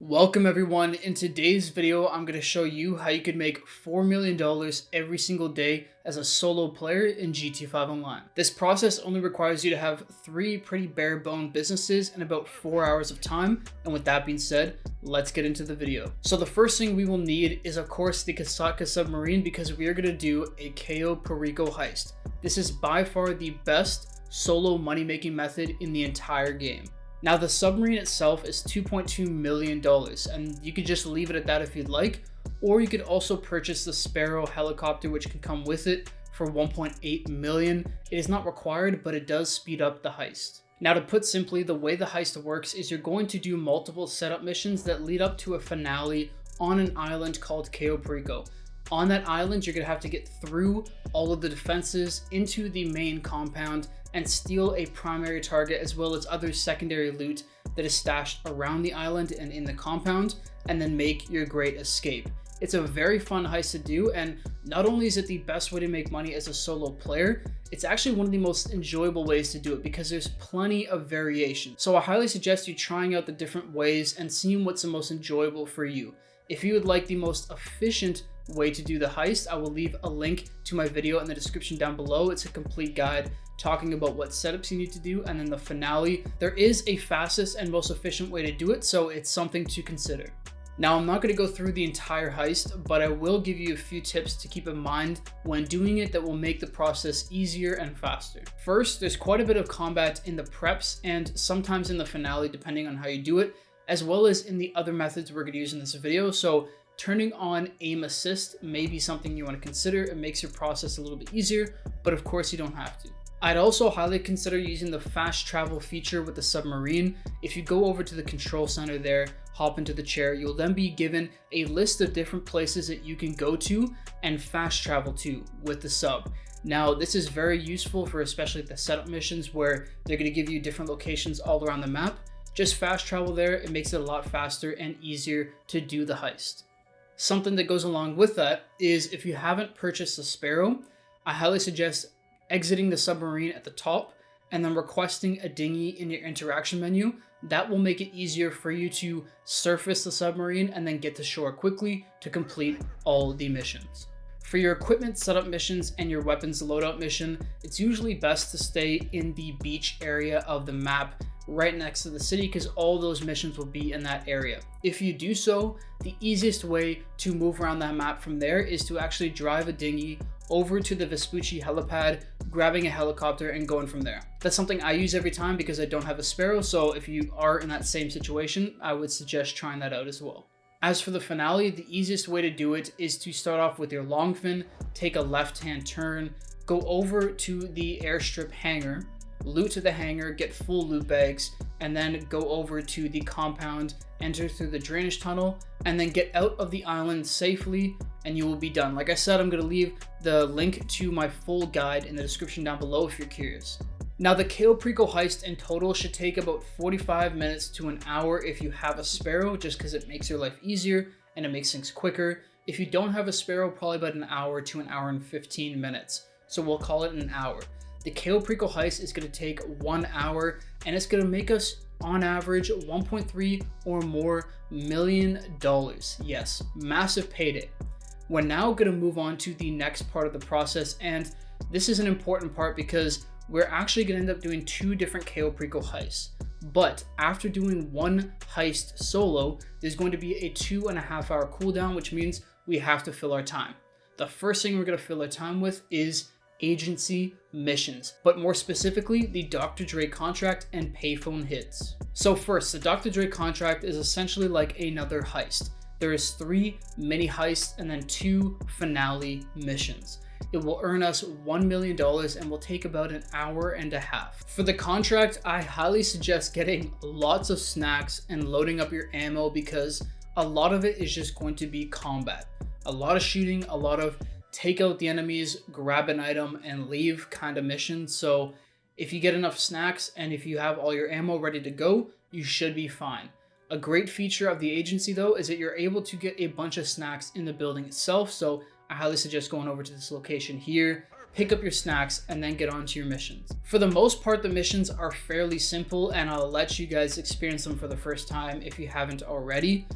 Welcome everyone. In today's video, I'm going to show you how you could make $4 million every single day as a solo player in GTA 5 Online. This process only requires you to have 3 pretty bare bone businesses and about 4 hours of time. And with that being said, let's get into the video. So the first thing we will need is of course the Casaka submarine, because we are going to do a Cayo Perico heist. This is by far the best solo money making method in the entire game. Now the submarine itself is $2.2 million, and you could just leave it at that if you'd like, or you could also purchase the Sparrow helicopter which can come with it for $1.8 million. It is not required, but it does speed up the heist. Now to put simply, the way the heist works is you're going to do multiple setup missions that lead up to a finale on an island called Cayo Perico. On that island, you're going to have to get through all of the defenses into the main compound and steal a primary target as well as other secondary loot that is stashed around the island and in the compound, and then make your great escape. It's a very fun heist to do, and not only is it the best way to make money as a solo player, it's actually one of the most enjoyable ways to do it because there's plenty of variation. So I highly suggest you trying out the different ways and seeing what's the most enjoyable for you. If you would like the most efficient way to do the heist, I will leave a link to my video in the description down below. It's a complete guide talking about what setups you need to do, and then the finale. There is a fastest and most efficient way to do it, so it's something to consider. Now I'm not going to go through the entire heist, but I will give you a few tips to keep in mind when doing it that will make the process easier and faster. First, there's quite a bit of combat in the preps and sometimes in the finale depending on how you do it, as well as in the other methods we're going to use in this video. So turning on aim assist may be something you want to consider. It makes your process a little bit easier, but of course you don't have to. I'd also highly consider using the fast travel feature with the submarine. If you go over to the control center there, hop into the chair, you'll then be given a list of different places that you can go to and fast travel to with the sub. Now, this is very useful for especially the setup missions where they're going to give you different locations all around the map. Just fast travel there, it makes it a lot faster and easier to do the heist. Something that goes along with that is if you haven't purchased the Sparrow, I highly suggest exiting the submarine at the top and then requesting a dinghy in your interaction menu. That will make it easier for you to surface the submarine and then get to shore quickly to complete all the missions. For your equipment setup missions and your weapons loadout mission, it's usually best to stay in the beach area of the map right next to the city because all those missions will be in that area. If you do so, the easiest way to move around that map from there is to actually drive a dinghy over to the Vespucci helipad, grabbing a helicopter and going from there. That's something I use every time because I don't have a Sparrow, so if you are in that same situation, I would suggest trying that out as well. As for the finale, the easiest way to do it is to start off with your long fin, take a left-hand turn, go over to the airstrip hangar, loot to the hangar, get full loot bags, and then go over to the compound, enter through the drainage tunnel, and then get out of the island safely, and you will be done. Like I said, I'm going to leave the link to my full guide in the description down below if you're curious. Now the Cayo Perico heist in total should take about 45 minutes to an hour if you have a Sparrow, just because it makes your life easier and it makes things quicker. If you don't have a Sparrow, probably about an hour to an hour and 15 minutes. So we'll call it an hour. The Cayo Perico heist is going to take 1 hour, and it's going to make us on average $1.3 or more million. Yes, massive payday. We're now going to move on to the next part of the process, and this is an important part because we're actually going to end up doing 2 different Cayo Perico heists. But after doing one heist solo, there's going to be a 2.5 hour cooldown, which means we have to fill our time. The first thing we're going to fill our time with is agency missions, but more specifically the Dr. Dre contract and payphone hits. So first, the Dr. Dre contract is essentially like another heist. There is 3 mini heists and then 2 finale missions. It will earn us $1 million and will take about an hour and a half. For the contract, I highly suggest getting lots of snacks and loading up your ammo because a lot of it is just going to be combat. A lot of shooting, a lot of take out the enemies, grab an item and leave kind of mission. So if you get enough snacks and if you have all your ammo ready to go, you should be fine. A great feature of the agency though is that you're able to get a bunch of snacks in the building itself. So I highly suggest going over to this location here, pick up your snacks, and then get on to your missions. For the most part, the missions are fairly simple, and I'll let you guys experience them for the first time if you haven't already.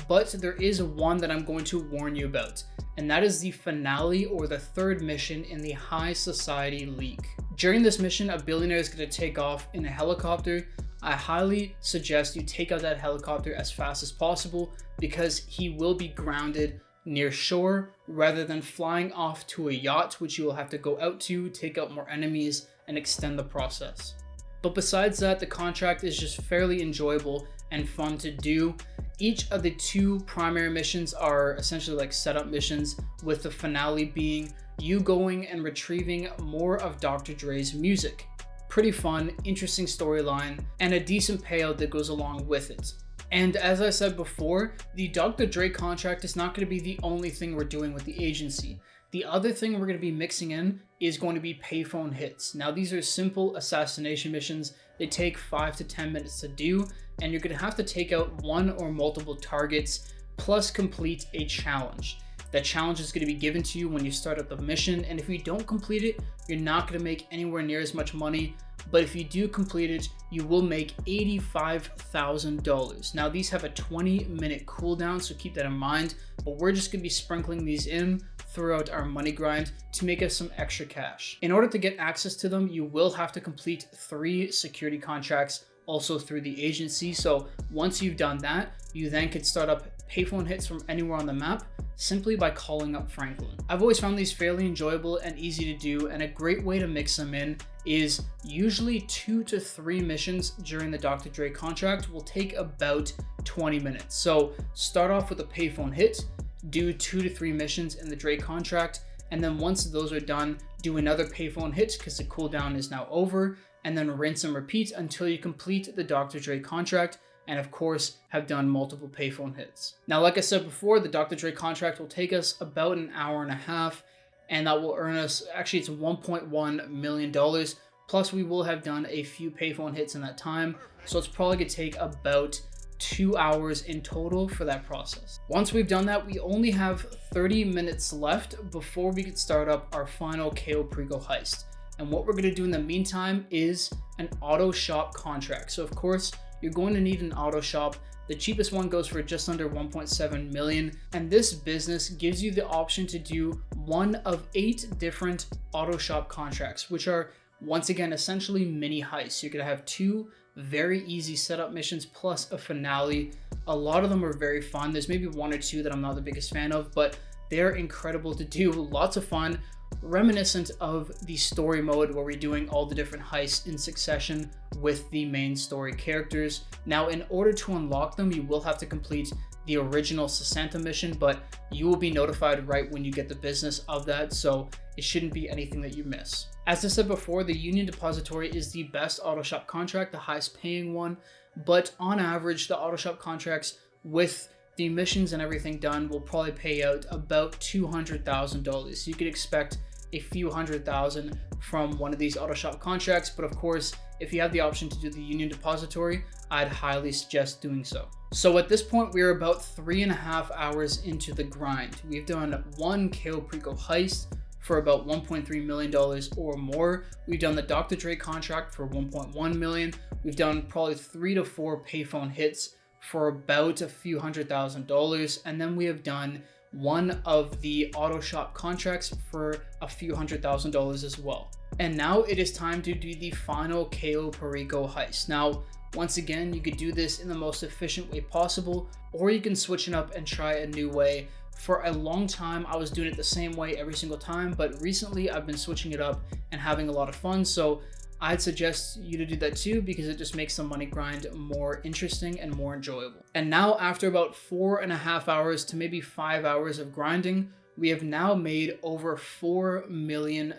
but there is one that I'm going to warn you about, and that is the finale or the third mission in the High Society League. During this mission, a billionaire is going to take off in a helicopter. I highly suggest you take out that helicopter as fast as possible because he will be grounded near shore rather than flying off to a yacht, which you will have to go out to, take out more enemies, and extend the process. But besides that, the contract is just fairly enjoyable and fun to do. Each of the two primary missions are essentially like setup missions, with the finale being you going and retrieving more of Dr. Dre's music. Pretty fun, interesting storyline, and a decent payout that goes along with it. And as I said before, the Dr. Dre contract is not going to be the only thing we're doing with the agency. The other thing we're going to be mixing in is going to be payphone hits. Now, these are simple assassination missions. They take 5 to 10 minutes to do, and you're going to have to take out one or multiple targets plus complete a challenge. That challenge is going to be given to you when you start up the mission, and if you don't complete it, you're not going to make anywhere near as much money. But if you do complete it, you will make $85,000. Now, these have a 20-minute cooldown, so keep that in mind, but we're just going to be sprinkling these in throughout our money grind to make us some extra cash. In order to get access to them, you will have to complete 3 security contracts also through the agency. So once you've done that, you then could start up payphone hits from anywhere on the map simply by calling up Franklin. I've always found these fairly enjoyable and easy to do, and a great way to mix them in is usually 2 to 3 missions during the Dr. Dre contract will take about 20 minutes. So start off with a payphone hit, do 2 to 3 missions in the Dre contract, and then once those are done, do another payphone hit because the cooldown is now over, and then rinse and repeat until you complete the Dr. Dre contract, and of course have done multiple payphone hits. Now, like I said before, the Dr. Dre contract will take us about an hour and a half, and that will earn us, actually it's $1.1 million, plus we will have done a few payphone hits in that time, so it's probably gonna take about 2 hours in total for that process. Once we've done that, we only have 30 minutes left before we could start up our final Cayo Perico heist. And what we're gonna do in the meantime is an auto shop contract. So of course, you're going to need an auto shop. The cheapest one goes for just under 1.7 million. And this business gives you the option to do one of 8 different auto shop contracts, which are once again, essentially mini heists. You're gonna have 2 very easy setup missions plus a finale. A lot of them are very fun. There's maybe 1 or 2 that I'm not the biggest fan of, but they're incredible to do. Lots of fun, reminiscent of the story mode where we're doing all the different heists in succession with the main story characters. Now, in order to unlock them, you will have to complete the original Sasanta mission, but you will be notified right when you get the business of that, so it shouldn't be anything that you miss. As I said before, the Union Depository is the best auto shop contract, the highest paying one, but on average, the auto shop contracts with the missions and everything done will probably pay out about $200,000. So you could expect a few $100,000 from one of these auto shop contracts, but of course, if you have the option to do the Union Depository, I'd highly suggest doing so. So at this point, we're about 3.5 hours into the grind. We've done 1 Cayo Perico heist for about $1.3 million or more. We've done the Dr. Dre contract for $1.1 million. We've done probably 3 to 4 payphone hits for about a few $100,000. And then we have done one of the auto shop contracts for a few $100,000 as well. And now it is time to do the final Cayo Perico heist. Now, once again, you could do this in the most efficient way possible, or you can switch it up and try a new way. For a long time, I was doing it the same way every single time, but recently I've been switching it up and having a lot of fun. So I'd suggest you to do that too, because it just makes the money grind more interesting and more enjoyable. And now, after about 4.5 hours to maybe 5 hours of grinding, we have now made over $4 million,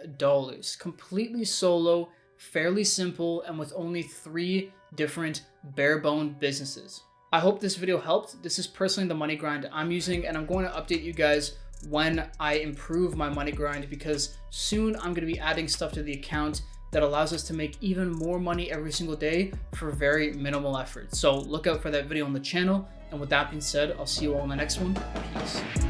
completely solo, fairly simple, and with only 3 different bare bone businesses. I hope this video helped. This is personally the money grind I'm using, and I'm going to update you guys when I improve my money grind, because soon I'm going to be adding stuff to the account that allows us to make even more money every single day for very minimal effort. So look out for that video on the channel. And with that being said, I'll see you all in the next one. Peace.